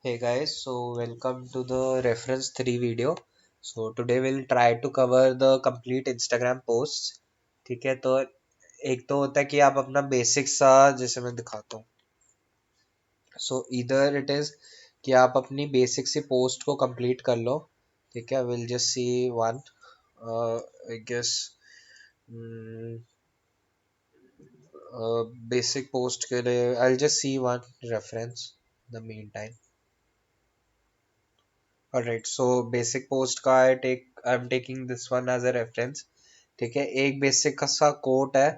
Hey guys, so welcome to the reference 3 video. So today we'll try to cover the complete Instagram posts. ठीक है तो एक तो होता है कि आप अपना बेसिक सा जैसे मैं दिखाता हूँ. सो इधर इट इज कि आप अपनी बेसिक सी पोस्ट को कंप्लीट कर लो. ठीक है, will just see one. I guess basic post के लिए I just see one reference the meantime. Alright, so basic post का I'm taking this one as a reference. ठीक है, एक बेसिक सा कोट है.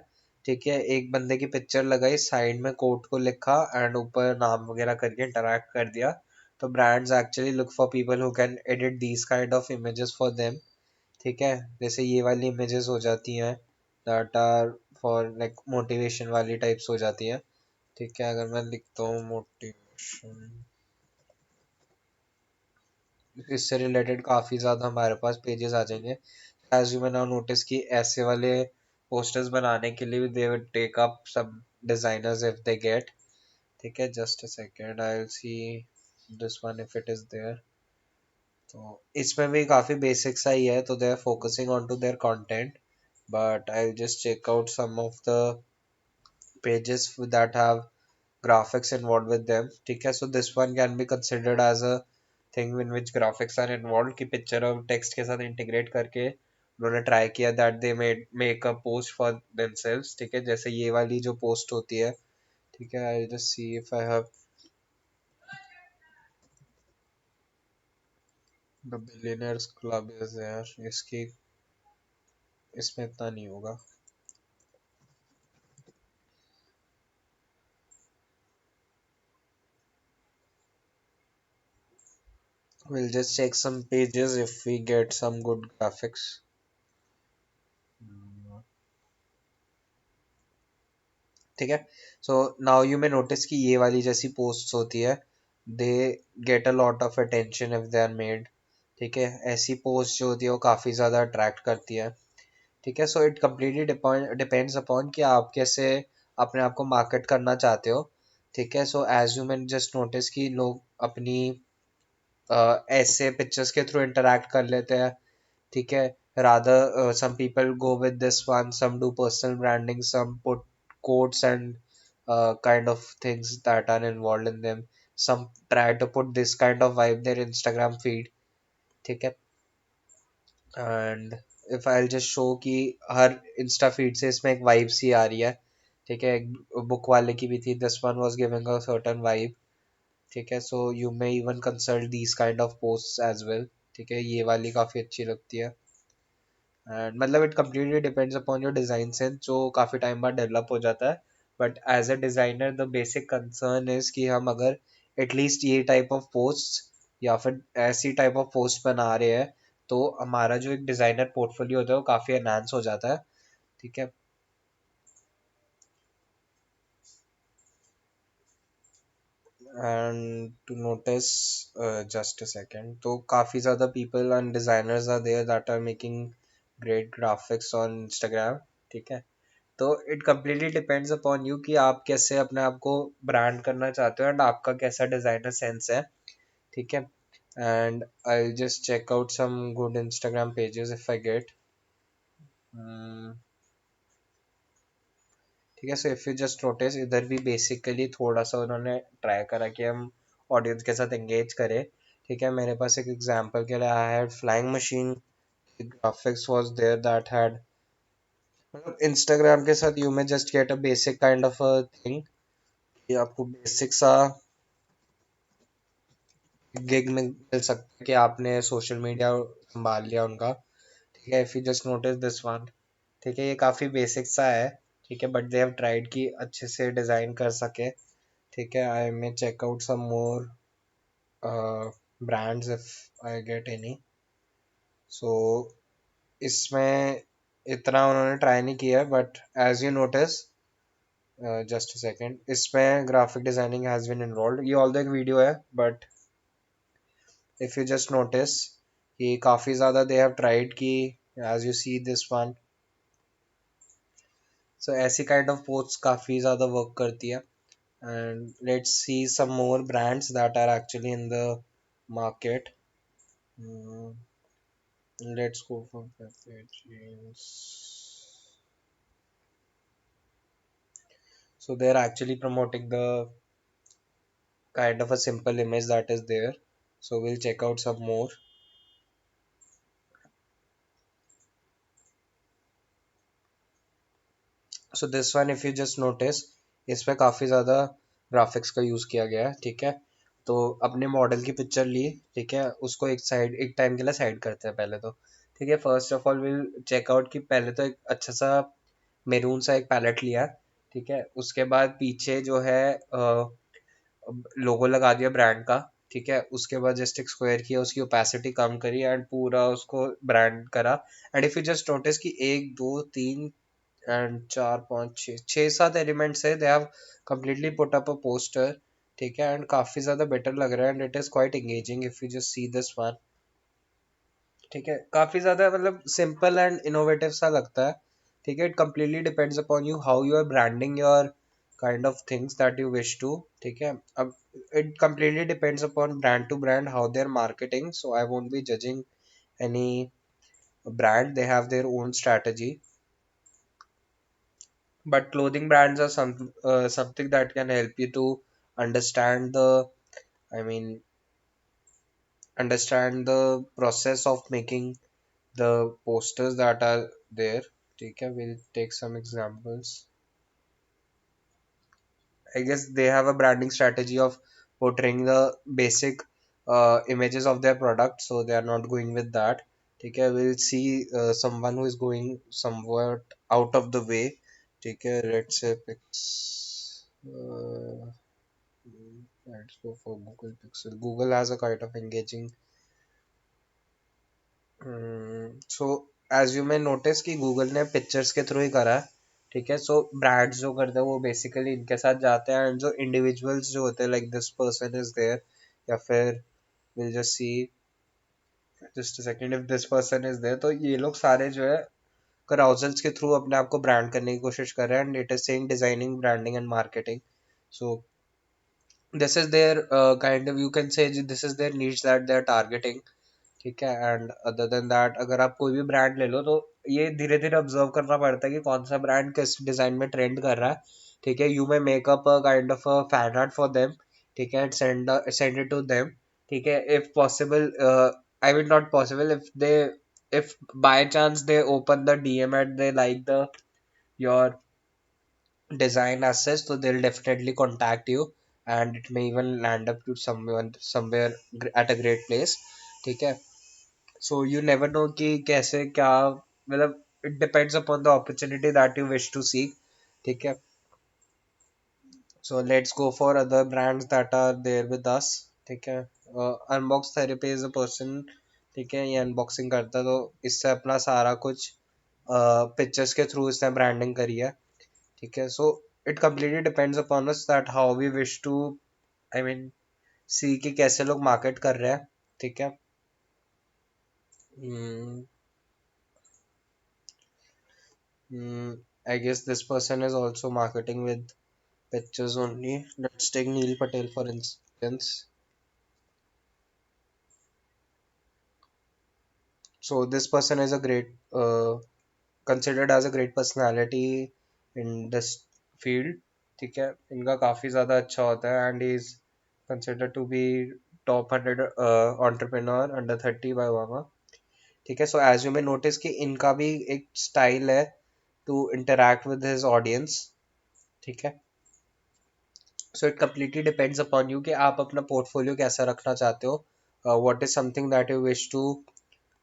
ठीक है, एक बंदे की पिक्चर लगाई, साइड में कोट को लिखा एंड ऊपर नाम वगैरह करके इंटरैक्ट कर दिया. तो brands actually look for people who can edit these kind of images for them. ठीक है, जैसे ये वाली इमेजेस हो जाती हैं that are for like motivation वाली टाइप्स हो जाती हैं. ठीक है, अगर मैं लिखता हूँ मोटिवेशन, इससे रिलेटेड काफ़ी ज़्यादा हमारे पास पेजेस आ जाएंगे. As you may now notice कि ऐसे वाले पोस्टर्स बनाने के लिए they will take up some designers if they get. ठीक है, just a second, I will see this one if it is there. तो इसमें भी काफ़ी बेसिक सा ही है, तो they are focusing on to their content. But I will just check out some of the pages that have graphics involved with them. ठीक है, so this one can be considered as a thing in which graphics are involved कि picture और text के साथ integrate करके उन्होंने try किया that they made make a post for themselves. ठीक है, जैसे ये वाली जो post होती है. ठीक है, I'll just see if I have the billionaires club is there. इसकी इसमें इतना नहीं होगा. We'll just check some pages if we get some good graphics. ठीक है, so now you may notice कि ये वाली जैसी पोस्ट्स होती है, they get a lot of attention if they are made. ठीक है, ऐसी पोस्ट जो होती है वो काफ़ी ज़्यादा अट्रैक्ट करती है. ठीक है, so it completely depends upon कि आप कैसे अपने आप को मार्केट करना चाहते हो. ठीक है, so as you may just notice कि लोग अपनी ऐसे पिक्चर्स के थ्रू इंटरैक्ट कर लेते हैं. ठीक है, rather some people go with this one, some do personal branding, some put quotes and kind of things that are involved in them, some try to put this kind of vibe their Instagram feed. ठीक है, and if I'll just show कि हर Insta feed से इसमें एक vibe सी आ रही है. ठीक है, एक बुक वाले की भी थी, this one was giving a certain vibe. ठीक है, so you may even consult these kind of posts as well. ठीक है, ये वाली काफ़ी अच्छी लगती है. एंड मतलब it completely depends upon your design sense, जो काफ़ी टाइम बाद डेवलप हो जाता है. But as a designer the basic concern is कि हम अगर एटलीस्ट ये टाइप ऑफ पोस्ट या फिर ऐसी टाइप ऑफ पोस्ट बना रहे हैं, तो हमारा जो एक डिज़ाइनर पोर्टफोलियो होता है वो काफ़ी एनहांस हो जाता है. ठीक है, and to notice, just a second, तो काफ़ी ज़्यादा people and designers are there that are making great graphics on Instagram. ठीक है, तो it completely depends upon you कि आप कैसे अपने आप को ब्रांड करना चाहते हो एंड आपका कैसा डिजाइनर सेंस है. ठीक है, and I just check out some good Instagram pages if I get. ठीक है, so if you just notice इधर भी बेसिकली थोड़ा सा उन्होंने ट्राई करा कि हम ऑडियंस के साथ एंगेज करें. ठीक है, मेरे पास एक एग्जांपल के लिए I had flying machine graphics was there that had, मतलब इंस्टाग्राम के साथ you may just get a basic kind of a thing कि आपको बेसिक सा गिग मिल सकता है कि आपने सोशल मीडिया संभाल लिया उनका. ठीक है, if you just notice this one. ठीक है, ये काफ़ी बेसिक सा है. ठीक है, बट दे हैव ट्राइड कि अच्छे से डिज़ाइन कर सके. ठीक है, I may check out some more brands if I get any. So इसमें इतना उन्होंने ट्राई नहीं किया, but as you notice, just a second, इसमें graphic designing has been involved. ये ऑल द एक वीडियो है, but if you just notice कि काफ़ी ज़्यादा दे हैव ट्राइड कि as you see this one. So ऐसी काइंड ऑफ पोस्ट काफ़ी ज़्यादा वर्क करती है. And let's see some more brands that are actually in the market. Mm, let's go for Pepe jeans. So they're actually promoting the kind of a simple image that is there. So we'll check out some more. So this one if you just notice, इस पे काफ़ी ज़्यादा graphics का use किया गया है, ठीक है। तो अपने मॉडल की पिक्चर ली, ठीक है, उसको एक साइड, एक टाइम के लिए साइड करते हैं पहले तो, ठीक है। First of all will check out कि पहले तो एक अच्छा सा मेरून सा एक पैलेट लिया, ठीक है। उसके बाद पीछे जो है लोगो लगा दिया ब्रांड का, ठीक है। उसके बाद जस्ट एक स्क्वायर किया, उसकी ओपेसिटी कम करी एंड पूरा उसको ब्रांड करा। And if you just notice कि एक दो तीन एंड चार पाँच छः छः सात एलिमेंट्स है, they have completely put up a poster, ठीक है। एंड काफी ज्यादा बेटर लग रहा है and it is quite engaging if you just see this one, ठीक है। काफी ज्यादा मतलब सिंपल एंड इनोवेटिव सा लगता है, ठीक है। It completely depends upon you how you are branding your kind of things that you wish to, ठीक है। अब it completely depends upon brand to brand how they're marketing, so I won't be judging any brand, they have their own strategy. But clothing brands are something that can help you to understand the, I mean, understand the process of making the posters that are there. Okay, we'll take some examples. I guess they have a branding strategy of portraying the basic images of their product, so they are not going with that. Okay, we'll see someone who is going somewhat out of the way. Okay, let's say pix. Let's go for Google Pixel. Google has a kind of engaging. So as you may notice कि Google ने pictures के through ही करा है, ठीक है। सो brands जो करते हैं वो बेसिकली इनके साथ जाते हैं, एंड जो इंडिविजुअल्स जो होते हैं like this person is there, या फिर will just see just a second, if this person is there, तो ये लोग सारे जो है कराउजल्स के थ्रू अपने आप को ब्रांड करने की कोशिश कर रहे हैं, and it is saying designing branding and marketing. So this is their kind of, you can say this is their needs that they are targeting, ठीक है। एंड अदर देन दैट अगर आप कोई भी ब्रांड ले लो तो ये धीरे धीरे ऑब्जर्व करना पड़ता है कि कौन सा ब्रांड किस डिजाइन में ट्रेंड कर रहा है, ठीक है। You may make up a kind of a fan art for them, ठीक है, सेंड इट टू देम, ठीक है। If possible, I will not possible, if by chance they open the DM and they like the your design as such, so they'll definitely contact you, and it may even land up to someone somewhere at a great place, ठीक है। So you never know कि कैसे क्या, मतलब it depends upon the opportunity that you wish to seek, ठीक है। So let's go for other brands that are there with us, ठीक है। Unbox Therapy is a person, ठीक है, ये अनबॉक्सिंग करता है, तो इससे अपना सारा कुछ पिक्चर्स के थ्रू इसने ब्रांडिंग करी है, ठीक है। So it completely depends upon us that how we wish to, I mean, see कि कैसे लोग मार्केट कर रहे हैं, ठीक है। Hmm, I guess this person is also marketing with pictures only. Let's take Neil Patel for instance. So this person is a great, considered as a great personality in this field. ठीक है, इनका काफी ज्यादा अच्छा होता है, and he is considered to be top 100 entrepreneur under 30 by Obama, ठीक है। So as you may notice कि इनका भी एक स्टाइल है to interact with his audience, ठीक है। So it completely depends upon you कि आप अपना पोर्टफोलियो कैसा रखना चाहते हो, what is something that you wish to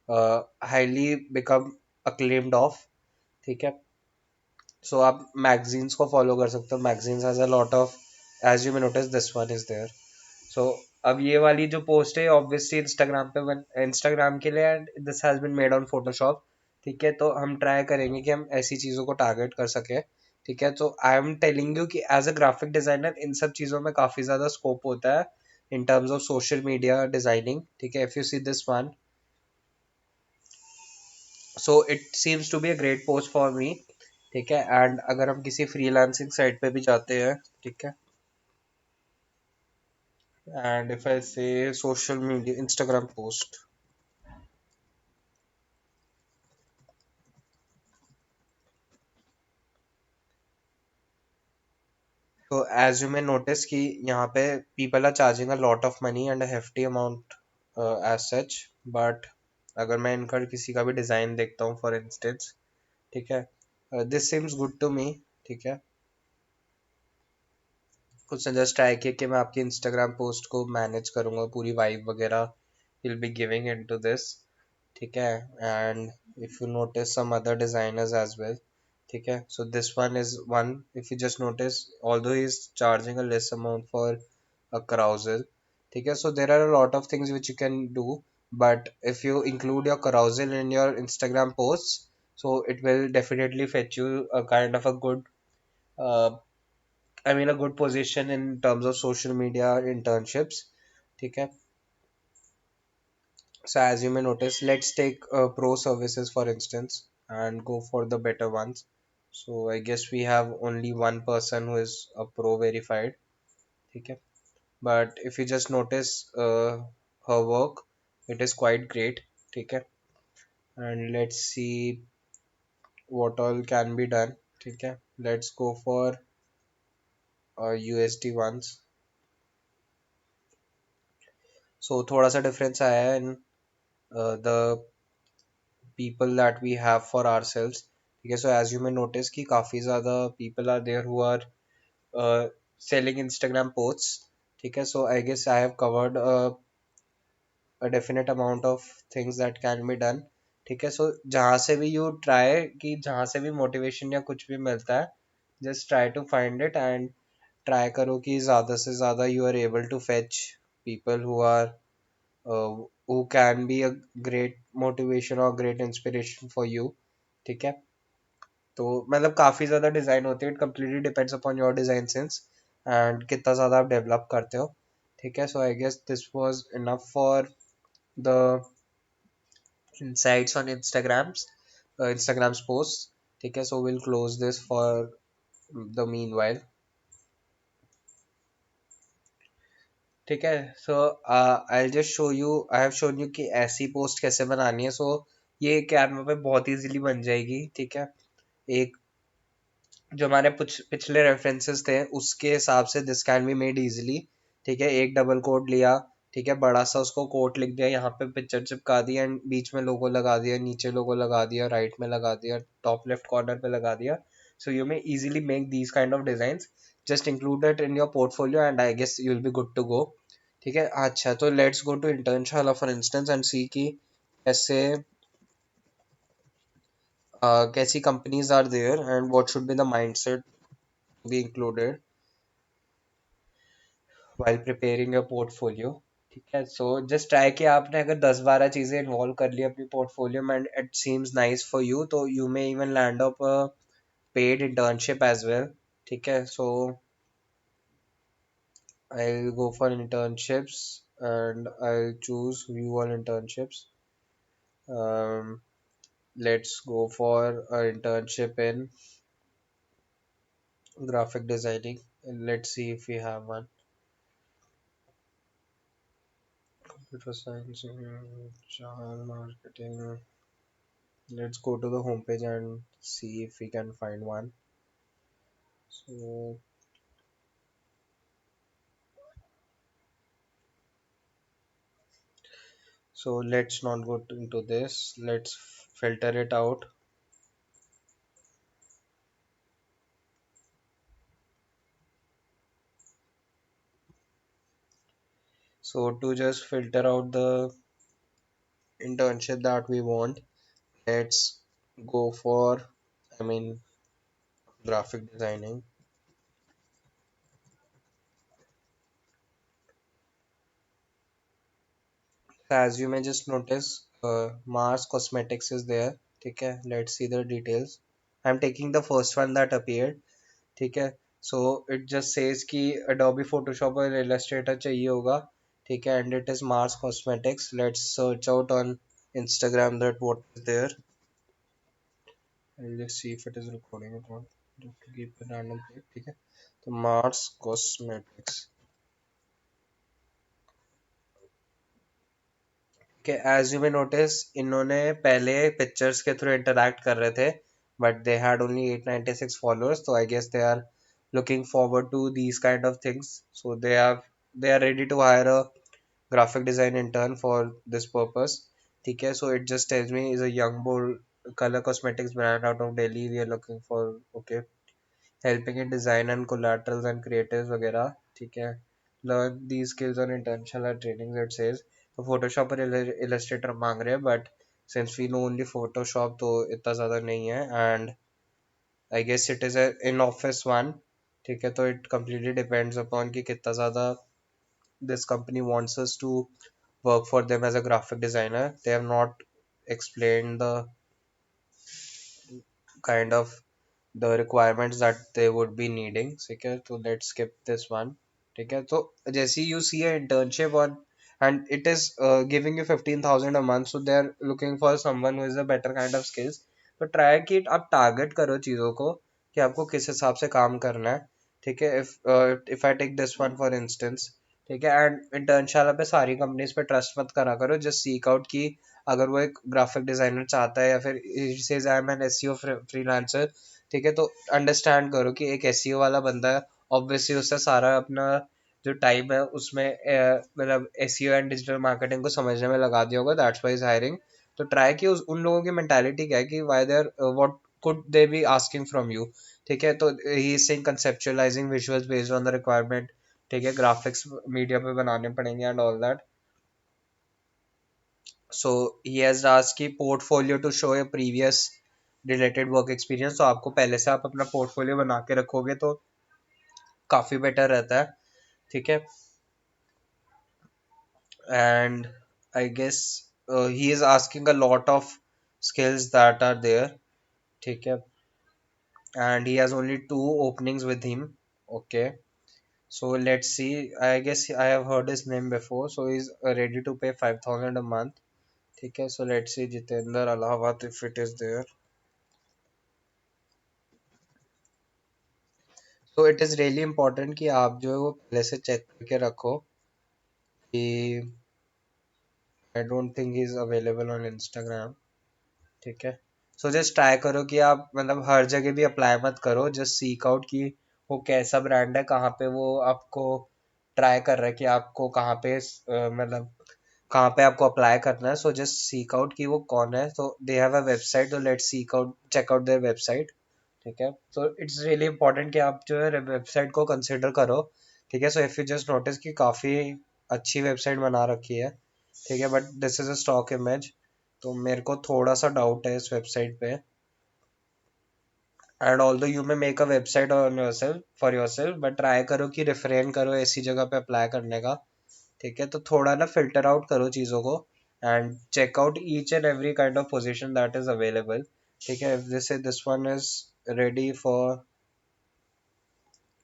highly become acclaimed of, ठीक है। सो आप मैगजीन्स को फॉलो कर सकते हो, magazines has a lot of, as you may notice this one is there. So अब ये वाली जो पोस्ट है ऑब्वियसली इंस्टाग्राम पे, इंस्टाग्राम के लिए, and this has been made on Photoshop, ठीक है। तो हम ट्राई करेंगे कि हम ऐसी चीज़ों को टारगेट कर सके, ठीक है। तो आई एम टेलिंग यू कि एज अ ग्राफिक डिजाइनर इन सब चीज़ों में काफ़ी ज़्यादा स्कोप होता है in terms of social media designing, ठीक है। If you see this one, so it seems to be a great post for me, ठीक है। एंड अगर हम किसी फ्रीलांसिंग साइट पे भी जाते हैं, ठीक है, And if I say social media, Instagram post. So as you may notice कि यहाँ पे people are charging a lot of money and a hefty amount as such, but अगर मैं इनका किसी का भी डिजाइन देखता हूँ फॉर इंस्टेंस, ठीक है, this seems good to me, ठीक है, उसने जस्ट ट्राई किया कि मैं आपकी इंस्टाग्राम पोस्ट को मैनेज करूंगा, पूरी वाइब वगैरह will be giving into this, ठीक है, and if you notice some other designers as well, ठीक है, so this one is one, if you just notice although he is charging a less amount for a carousel, ठीक है, so there are a lot of things which you can do, but if you include your carousel in your Instagram posts, so it will definitely fetch you a kind of a good uh, I mean a good position in terms of social media internships. ठीक है. So as you may notice, let's take pro services for instance and go for the better ones. So I guess we have only one person who is a pro verified. ठीक है. But if you just notice her work, it is quite great. ठीक है. And let's see what all can be done. ठीक है. Let's go for USD ones. So थोड़ा सा difference आया है in the people that we have for ourselves, ठीक है, so as you may notice कि काफी ज़्यादा people are there who are selling Instagram posts, ठीक है, so I guess I have covered a definite amount of things that can be done, ठीक है, so जहाँ से भी you try कि जहाँ से भी motivation या कुछ भी मिलता है, just try to find it and try करो कि ज़्यादा से ज़्यादा you are able to fetch people who are uh, who can be a great motivation or great inspiration for you, ठीक है, तो मतलब काफी ज्यादा डिजाइन होती है, it completely depends upon your design sense and कितना ज्यादा आप डेवलप करते हो, ठीक है, so I guess this was enough for the insights on Instagram's post, ठीक है, so will close this for the meanwhile, ठीक है, so I just show you, I have shown you कि ऐसी पोस्ट कैसे बनानी है, सो ये कैनवा पे बहुत इजीली बन जाएगी, ठीक है, एक जो हमारे पिछले रेफरेंसेस थे उसके हिसाब से this can be made easily, ठीक है, एक डबल कोट लिया, ठीक है, बड़ा सा उसको कोट लिख दिया, यहाँ पे पिक्चर चिपका दी एंड बीच में लोगो लगा दिया, नीचे लोगो लगा दिया, राइट में लगा दिया, टॉप लेफ्ट कॉर्नर पे लगा दिया, so you may easily make these kind of designs, just include it in your portfolio and I guess you will be good to go, ठीक है, अच्छा तो let's go to Internshala for instance and see की कैसे कैसी companies are there and what should be the mindset be included while preparing your portfolio, ठीक है, so just try कि आपने अगर 10-12 चीजें इन्वॉल्व कर ली अपनी पोर्टफोलियो में and it seems nice for you, तो you may even land up paid internship as well, ठीक है, सो I'll go for internships and I'll choose view all internships. um, let's go for an internship in graphic designing, let's see if we have one. Computer science, Java marketing. Let's go to the homepage and see if we can find one. So, so let's not go into this. Let's filter it out. So to just filter out the internship that we want, let's go for, I mean, graphic designing. So as you may just notice, Mars Cosmetics is there. Okay, let's see the details. I'm taking the first one that appeared. ठीक है, so it just says कि Adobe Photoshop और Illustrator चाहिए होगा, ठीक है, and it is Mars cosmetics, let's search out on Instagram that what is there. I'll just see if it is recording or not, just to keep a random check, ठीक है, तो Mars cosmetics, कि as you may notice इन्होंने पहले pictures के through interact कर रहे थे, but they had only 896 followers, तो I guess they are looking forward to these kind of things. So they are ready to hire a graphic design intern for this purpose. ठीक है, so it just tells me is a young bold color cosmetics brand out of Delhi. We are looking for, okay, helping in design and collaterals and creatives वगैरह. ठीक है, learn these skills on intentional और trainings it says. तो Photoshop और Illustrator मांग रहे हैं, but since we know only Photoshop तो इतना ज़्यादा नहीं है, and I guess it is in office one. ठीक है, तो इट कम्प्लीटली डिपेंड्स अपॉन कि कितना ज़्यादा this company wants us to work for them as a graphic designer. They have not explained the kind of the requirements that they would be needing. ठीक है, तो let's skip this one. ठीक है, तो जैसे you see a internship on and it is giving you 15,000 a month, so they are looking for someone who is a better kind of skills. तो try कि आप target करो चीज़ों को कि आपको किस हिसाब से काम करना है. ठीक है, if I take this one for instance, ठीक है, एंड इंटर्नशाला पे सारी कंपनीज पे ट्रस्ट मत करा करो, जस्ट सीक आउट की अगर वो एक ग्राफिक डिजाइनर चाहता है या फिर says I am an SEO freelancer. ठीक है, तो अंडरस्टैंड करो कि एक एसईओ वाला बंदा है, ऑब्वियसली उससे सारा अपना जो टाइम है उसमें मतलब एसईओ एंड डिजिटल मार्केटिंग को समझने में लगा दिया होगा, दैट्स वाई इज हायरिंग. तो ट्राई कि उन लोगों की मेंटालिटी क्या है कि why there what could they be asking from you. ठीक है, तो he is saying conceptualizing visuals based on the requirement. ठीक है, ग्राफिक्स मीडिया पे बनाने पड़ेंगे and all that. So he has asked की portfolio to show a previous related work experience. तो आपको पहले से आप अपना पोर्टफोलियो बना के रखोगे तो काफ़ी बेटर रहता है. ठीक है, and I guess he is asking a lot of skills that are there. ठीक है, and he has only 2 openings with him. Okay, so let's see. I guess I have heard his name before, so he's ready to pay 5,000 a month. ठीक है, so let's see Jitendra Allahabad if it is there. So it is really important कि आप जो है वो पहले से check करके रखो कि I don't think he is available on Instagram. ठीक है, सो जस्ट ट्राई करो कि आप मतलब हर जगह भी अप्लाई मत करो, जस्ट सीक आउट कि वो कैसा ब्रांड है, कहाँ पे वो आपको ट्राई कर रहा है कि आपको कहाँ पे मतलब कहाँ पे आपको अप्लाई करना है. सो जस्ट सीक आउट कि वो कौन है. तो दे हैव अ वेबसाइट, तो let's seek out check out their website. ठीक है, तो इट्स रियली इंपॉर्टेंट कि आप जो है वेबसाइट को कंसिडर करो. ठीक है, so if you just notice कि काफ़ी अच्छी वेबसाइट बना रखी है. ठीक है, but this is a stock image, तो मेरे को थोड़ा सा डाउट है इस वेबसाइट पे. And although you may make a website on yourself for yourself, but try करो कि रिफ्रेन करो ऐसी जगह पे अप्लाई करने का. ठीक है, तो थोड़ा ना फिल्टर आउट करो चीज़ों को and check out each and every kind of position that is available. ठीक है, this one is ready for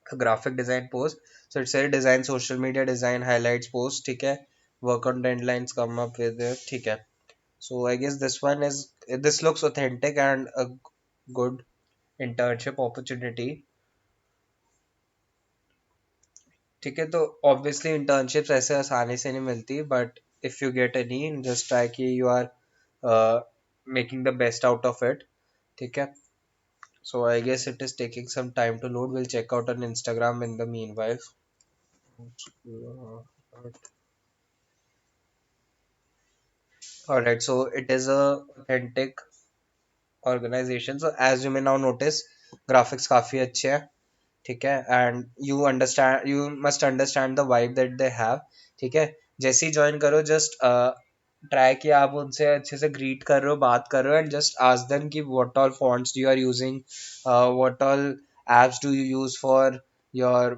graphic design post. So it's a design social media design highlights post. ठीक है, work on deadlines come up with. ठीक है, so I guess this looks authentic and a good internship opportunity. ठीक है, तो obviously internships ऐसे आसानी से नहीं मिलती, but if you get any just try कि you are uh, making the best out of it. ठीक है, so I guess it is taking some time to load. We'll check out on Instagram in the meanwhile. Alright, so it is a authentic organization. So as you may now notice, graphics काफी अच्छे हैं. ठीक है, and you must understand the vibe that they have. ठीक है, जैसे ही join करो just try कि आप उनसे अच्छे से ग्रीट कर रहे हो, बात कर रहे हो, एंड जस्ट आस्क देम कि what all fonts you are using, what all apps do you use for your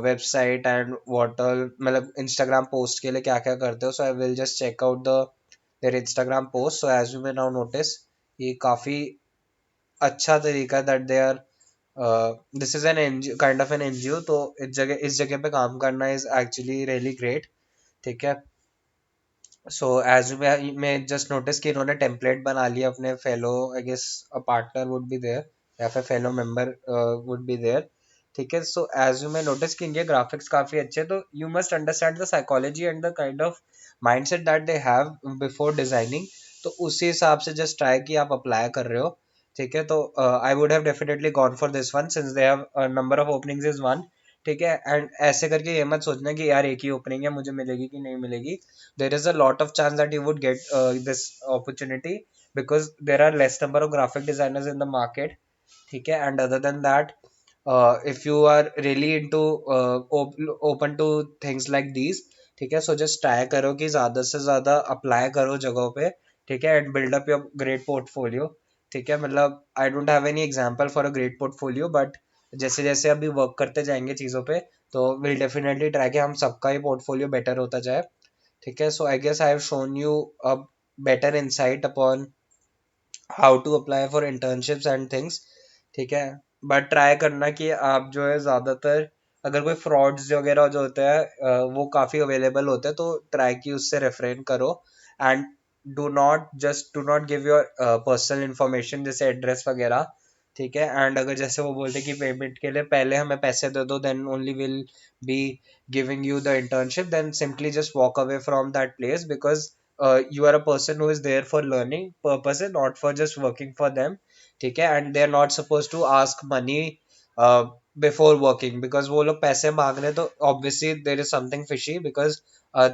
website, and what all मतलब इंस्टाग्राम पोस्ट के लिए क्या क्या करते हो. So I will just check out the their Instagram post. So as you may now notice ये काफ़ी अच्छा तरीका that they are this is an NGO kind of an NGO. तो इस जगह पे काम करना इज एक्चुअली रियली ग्रेट. ठीक है, सो एज मैं जस्ट नोटिस कि इन्होंने टेम्पलेट बना लिया अपने fellow. I guess a partner would be there या फिर fellow member would be there. ठीक है। So as you may notice कि इनके ग्राफिक्स काफी अच्छे, तो you must understand the psychology and the kind of mindset that they have before designing. तो उसी हिसाब से जस्ट ट्राई कि आप अप्लाई कर रहे हो। ठीक है। तो I would have definitely gone for this one since they have number of openings is one. ठीक है। एंड ऐसे करके ये मत सोचना कि यार एक ही ओपनिंग है, मुझे मिलेगी कि नहीं मिलेगी। There is a lot of chance that you would get this opportunity because there are less number of graphic designers in the market. ठीक है। And other than that, if you are really into open to things like these, ठीक है, so just try करो कि ज़्यादा से ज़्यादा apply करो जगहों पे। ठीक है। And build up your great portfolio. ठीक है। मतलब I don't have any example for a great portfolio, but जैसे जैसे अभी वर्क करते जाएंगे चीज़ों पे, तो विल डेफिनेटली ट्राई कि हम सबका ही पोर्टफोलियो बेटर होता जाए। ठीक है। So I guess I have shown you a better insight upon how to apply for internships and things. ठीक है। बट ट्राई करना कि आप जो है ज़्यादातर, अगर कोई फ्रॉड्स वगैरह जो होते हैं वो काफ़ी अवेलेबल होते हैं, तो ट्राई कि उससे रेफरेन करो। And do not give your personal information जैसे एड्रेस वगैरह। ठीक है। एंड अगर जैसे वो बोलते कि पेमेंट के लिए पहले हमें पैसे दे दो, then only will be giving you the internship, then simply just walk away from that place because you are a person who is there for learning purposes, not for just working for them. ठीक है। And they are not suppose to ask money before working, because वो लोग पैसे मांग रहे हैं, तो obviously there is something fishy because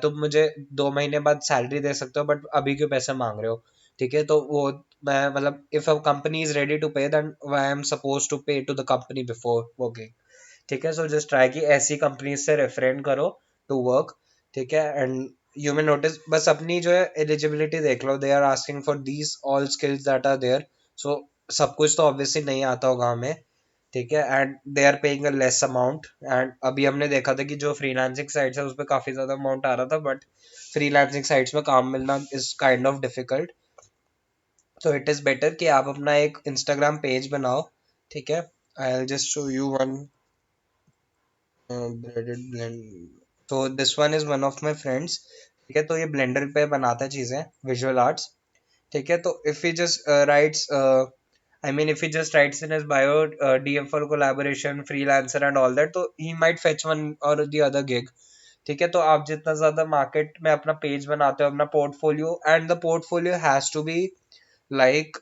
तुम मुझे 2 महीने बाद सैलरी दे सकते हो बट अभी क्यों पैसे मांग रहे हो। ठीक है। तो वो मैं मतलब if a company is ready to pay, then I am suppose to pay to the company before working. ठीक है। सो जस्ट ट्राई कि ऐसी कंपनीज से रेफरेंस करो टू वर्क। ठीक है। एंड यू मे नोटिस बस अपनी जो है एलिजिबिलिटी देख लो, they are asking for these all skills that are there. So सब कुछ तो ऑब्वियसली नहीं आता होगा हमें। ठीक है। And they are paying a less amount. And अभी हमने देखा था कि जो फ्रीलांसिंग साइट्स है उस पर काफी ज्यादा अमाउंट आ रहा था, बट फ्रीलांसिंग साइट्स में काम मिलना इज काइंड ऑफ डिफिकल्ट। तो इट इज बेटर कि आप अपना एक इंस्टाग्राम पेज बनाओ। ठीक है। I will just show you one breaded blend. तो this one is one of my friends. ठीक है। तो ये ब्लेंडर पे बनाता है चीजें, विजुअल आर्ट्स। ठीक है। तो if he just rights, I mean, if he just writes in his bio, DM for collaboration, freelancer and all that, तो he might fetch one or the other gig. ठीक है। तो आप जितना ज्यादा मार्केट में अपना पेज बनाते हो, अपना portfolio, and the portfolio has to be like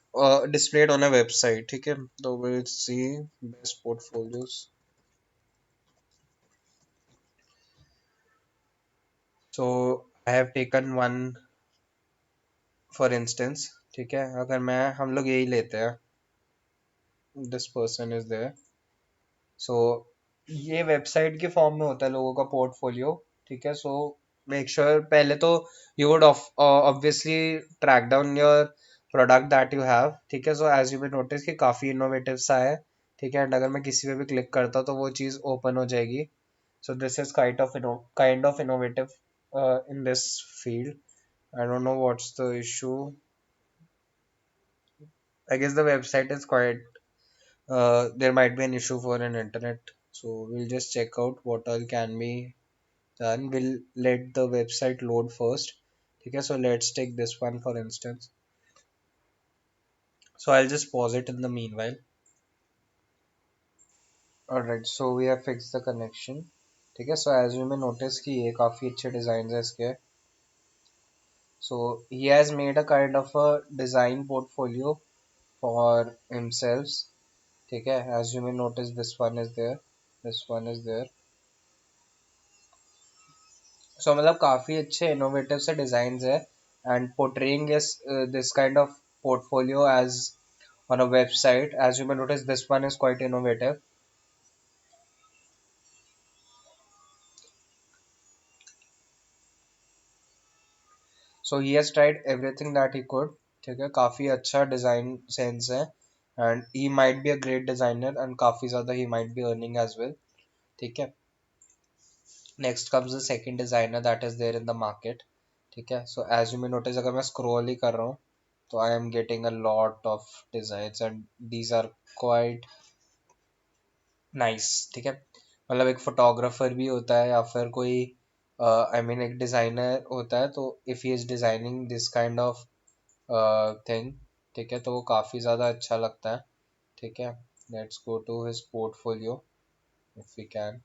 displayed on a website। ठीक है। तो we'll see best portfolios. So I have taken one for instance। ठीक है। अगर मैं हम लोग यही लेते हैं, दिस पर्सन इज देयर। सो ये वेबसाइट के फॉर्म में होता है लोगों का पोर्टफोलियो। ठीक है। सो मेक श्योर पहले तो you would obviously track down your product that you have. ठीक है। So as you may notice कि काफ़ी इनोवेटिव सा है। ठीक है। एंड अगर मैं किसी पे भी क्लिक करता हूँ तो वो चीज़ ओपन हो जाएगी। सो this is kind of innovative in this field. I don't know what's the issue. I guess the website is quite, there might be an issue for an internet. So we'll just check out what all can be done. We'll let the website load first. Okay, so let's take this one for instance. So I'll just pause it in the meanwhile. Alright, so we have fixed the connection. ठीक है। So as you may notice कि ये काफ़ी अच्छे designs है इसके। So he has made a kind of a design portfolio for himself। ठीक है। as you may notice this one is there, this one is there। so मतलब काफी अच्छे इनोवेटिव से डिजाइन है। And portraying this kind of portfolio as on a website, as you may notice this one is quite innovative। so he has tried everything that he could। ठीक है। काफी अच्छा design sense है। And he might be a great designer and काफी ज्यादा he might be earning as well। ठीक है। Next comes the second designer that is there in the market। ठीक है। so as you may notice अगर मैं scroll ही कर रहा हूँ तो I am getting a lot of designs and these are quite nice। ठीक है। मतलब एक फोटोग्राफर भी होता है या फिर कोई आई मीन एक डिजाइनर होता है, तो if he is designing this kind of thing, ठीक है, तो वो काफी ज्यादा अच्छा लगता है। ठीक है। Let's go to his portfolio. if we can.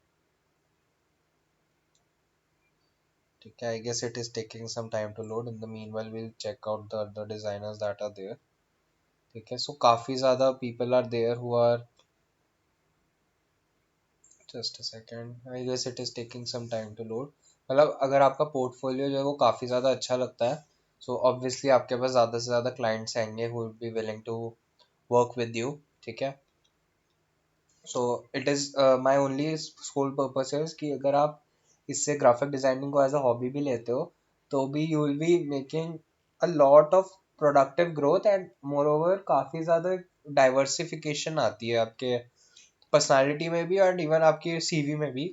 ठीक है, I guess it is taking some time to load. In the meanwhile, we'll check out the other designers that are there. ठीक है, so काफी ज़्यादा people are there who are, just a second, I guess it is taking some time to load. मतलब अगर आपका portfolio जो है वो काफ़ी ज़्यादा अच्छा लगता है, so obviously आपके पास ज़्यादा से ज़्यादा clients आएंगे who would be willing to work with you. ठीक है, so it is my only sole purpose is कि अगर आप इससे ग्राफिक डिजाइनिंग को एज अ हॉबी भी लेते हो तो भी you will be making a lot of productive growth and more over काफ़ी ज़्यादा डाइवर्सिफिकेशन आती है आपके पर्सनालिटी में भी और इवन आपके सीवी में भी.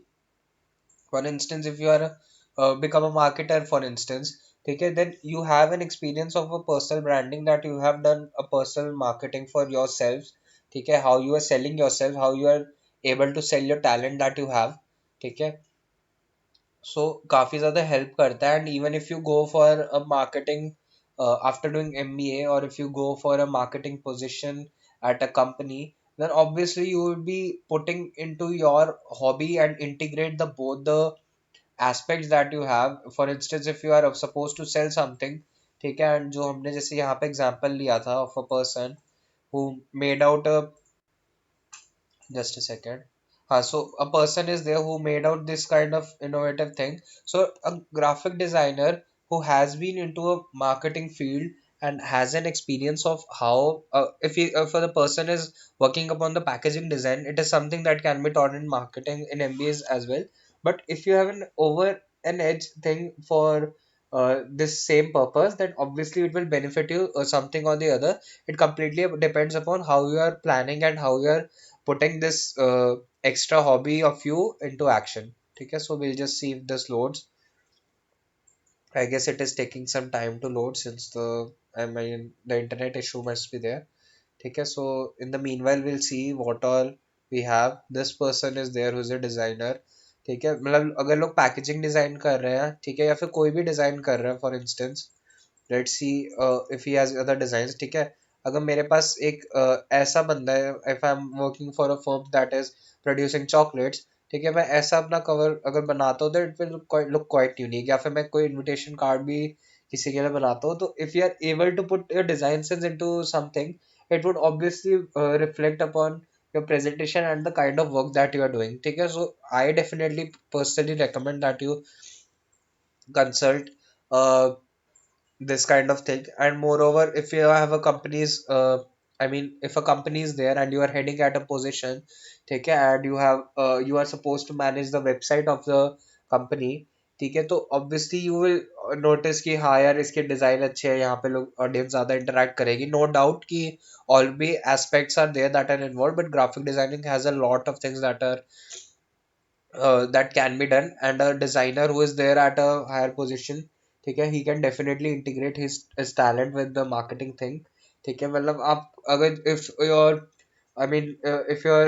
For instance, if you are become a marketer, for instance, ठीक है, then you have an experience of a personal branding, that you have done a personal marketing for yourself. ठीक है, how you are selling yourself, how you are able to sell your talent that you have. ठीक है, so काफी ज्यादा help करता है. And even if you go for a marketing after doing MBA, or if you go for a marketing position at a company, then obviously you will be putting into your hobby and integrate the both the aspects that you have. For instance, if you are supposed to sell something, ठीक है, and जो हमने जैसे यहाँ पे example लिया था of a person who made out a, just a second. So a person is there who made out this kind of innovative thing. So a graphic designer who has been into a marketing field and has an experience of how, if he, if the person is working upon the packaging design, it is something that can be taught in marketing in MBAs as well. But if you have an over an edge thing for this same purpose, then obviously it will benefit you or something or the other. It completely depends upon how you are planning and how you are putting this extra hobby of you into action. Okay, so we'll just see if this loads. I guess it is taking some time to load since I mean the internet issue must be there. Okay, so in the meanwhile we'll see what all we have. This person is there who's a designer. ठीक है, मतलब अगर लोग packaging design कर रहे हैं, ठीक है, या फिर कोई भी डिजाइन कर रहे हैं, for instance let's see if he has other designs. ठीक है, अगर मेरे पास एक ऐसा बंदा है, if I am working for a firm that is producing chocolates, ठीक है, मैं ऐसा अपना कवर अगर बनाता हूँ तो it will look quite unique. या फिर मैं कोई इनविटेशन कार्ड भी किसी के लिए बनाता हूँ, तो if you are able to put your design into something, it would obviously reflect upon your presentation and the kind of work that you are doing. ठीक है, so I definitely personally recommend that you consult uh, this kind of thing. And moreover, if you have a company's I mean if a company is there and you are heading at a position, ठीक है, and you are supposed to manage the website of the company, ठीक है, तो obviously you will notice कि हाँ यार इसके design अच्छे हैं, यहाँ पे लोग ऑडियंस ज्यादा इंटरेक्ट करेगी. नो डाउट कि all be aspects are there that are involved, but graphic designing has a lot of things that are that can be done. And a designer who is there at a higher position, ठीक है, he can definitely integrate his talent with the marketing thing. ठीक है, मतलब आप अगर if your I mean if your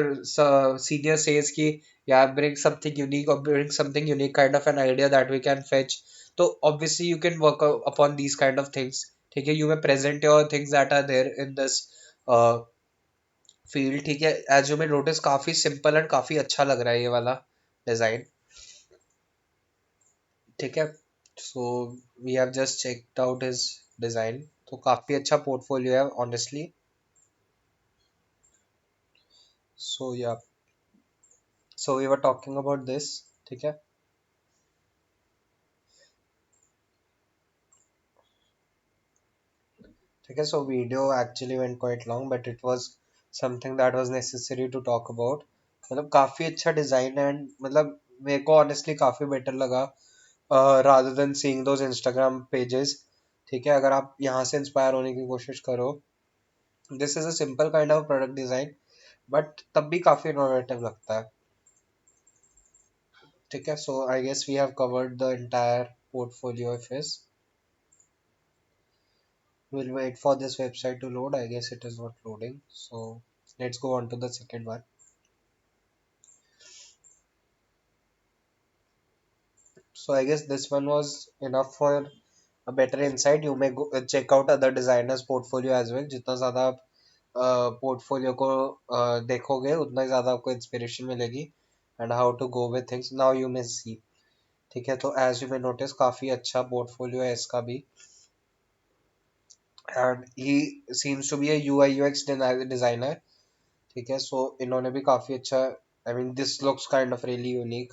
senior says कि yeah, bring something unique or bring something unique kind of an idea that we can fetch, so obviously you can work upon these kind of things. ठीक है, you may present your things that are there in this uh, field. ठीक है, as you may notice काफी simple and काफी अच्छा लग रहा है ये वाला डिजाइन. ठीक है, so we have just checked out his design, तो काफी अच्छा पोर्टफोलियो है honestly. So yeah, so we were talking about this. ठीक है, ठीक है, so video actually went quite long but it was something that was necessary to talk about. मतलब काफी अच्छा डिजाइन है एंड मतलब मेरे को ऑनेस्टली काफी बेटर लगा rather than seeing those Instagram pages. ठीक है, अगर आप यहाँ से इंस्पायर होने की कोशिश करो, this is a simple kind of product design but तब भी काफी इनोवेटिव लगता है. ठीक है, so I guess we have covered the entire portfolio of his. We'll wait for this website to load. I guess it is not loading, so let's go on to the second one. So I guess this one was enough for a better insight. You may go check out other designers portfolio as well. जितना ज़्यादा आप portfolio को देखोगे उतना ही ज़्यादा आपको inspiration मिलेगी. And how to go with things now you may see. ठीक है, तो एज यू मे नोटिस काफी अच्छा पोर्टफोलियो है इसका भी, and he seems to be a UI UX designer. ठीक है, सो इन्होंने भी काफी अच्छा, I mean this looks kind of really unique.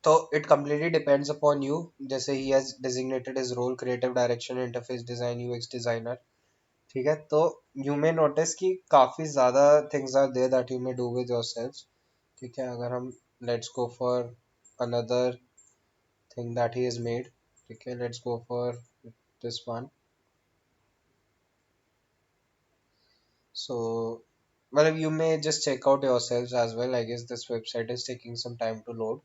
तो it completely depends upon you, जैसे he has designated his role creative direction interface design UX designer. ठीक है, तो यू मे नोटिस कि काफी ज्यादा things are there that you may do with yourself. ठीक है, अगर हम let's go for another thing that he has made. ठीक है, let's go for this one. So मतलब you may just check out yourself as well, I guess this website is taking some time to load.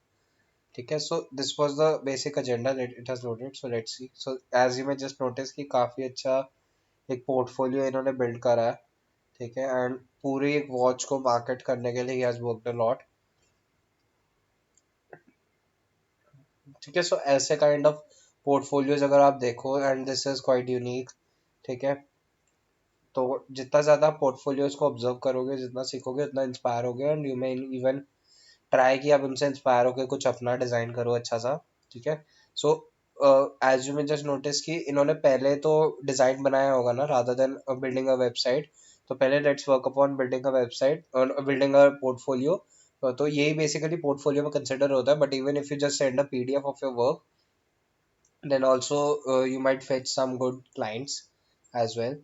ठीक है, so this was the basic agenda, it has loaded, so let's see. So as you may just notice कि काफी अच्छा एक portfolio इन्होंने build करा है। ठीक है, एंड पूरी एक वॉच को मार्केट करने के लिए he has worked a lot. ठीक है, सो ऐसे काइंड ऑफ पोर्टफोलियोज अगर आप देखो, and this is quite unique. ठीक है, तो जितना ज्यादा पोर्टफोलियोज को ऑब्जर्व करोगे, जितना सीखोगे, उतना इंस्पायर होगे, and you may even try कि आप उनसे इंस्पायर होकर कुछ अपना डिजाइन करो अच्छा सा। ठीक है, so as you may just notice कि इन्होंने पहले तो डिजाइन बनाया होगा ना, rather than building a website. तो पहले let's work upon building a website और बिल्डिंग अ पोर्टफोलियो। तो यही बेसिकली पोर्टफोलियो में कंसिडर होता है, but even if you just send a PDF of your work, then also you might fetch some good clients as well.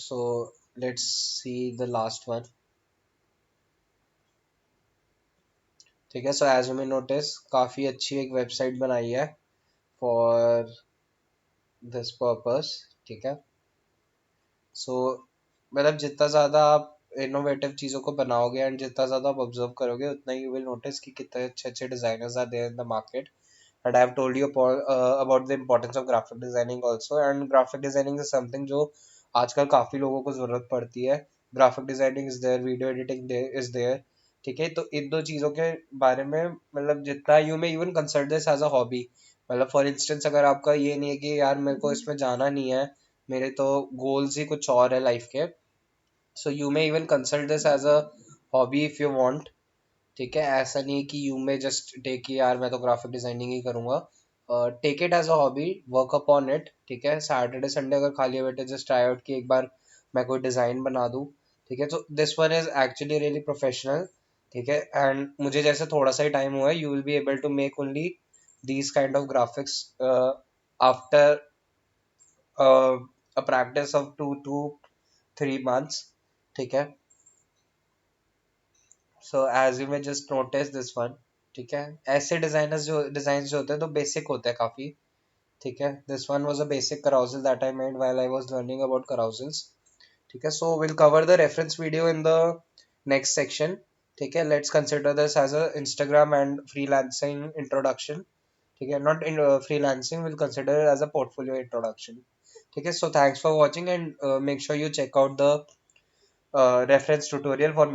So let's see the last one. ठीक है, so as you may notice काफी अच्छी एक website बनाई है for this purpose. ठीक है, सो मतलब जितना ज़्यादा आप इनोवेटिव चीज़ों को बनाओगे एंड जितना ज़्यादा आप ऑब्जर्व करोगे, उतना ही यू विल नोटिस कि कितने अच्छे अच्छे designers are there in the market. And I have told you about the importance of graphic designing also, and graphic designing is something जो आजकल काफ़ी लोगों को ज़रूरत पड़ती है। graphic designing is there, video editing is there। ठीक है, तो इन दो चीज़ों के बारे में मतलब जितना you may even consider this as a hobby. मतलब फॉर इंस्टेंस अगर आपका ये नहीं है कि यार मेरे को इसमें जाना नहीं है, मेरे तो गोल्स ही कुछ और है लाइफ के, so you may even consider this as a hobby if you want. ठीक है, ऐसा नहीं है कि यू में जस्ट टेक कि यार मैं तो ग्राफिक डिजाइनिंग ही करूंगा। Take it as a hobby, work upon it. ठीक है, सैटरडे संडे अगर खाली बैठे जस्ट ट्राई आउट कि एक बार मैं कोई डिजाइन बना दूं। ठीक है, तो this one is actually really professional. ठीक है, एंड मुझे जैसे थोड़ा सा ही टाइम हुआ है, you will be able to make only these kind of graphics after a practice of 2 to 3 months। ठीक है, so as you may just notice this one. ठीक है, ऐसे डिजाइन जो होते हैं तो बेसिक होते हैं काफी। ठीक है, this one was a basic carousel that I made while I was learning about carousels। ठीक है, so will cover the reference video in the next section. ठीक है, let's consider this as a Instagram and freelancing introduction. ठीक है, not in freelancing, will consider as a portfolio introduction. ठीक है, so thanks for watching, and make sure you check out the reference tutorial for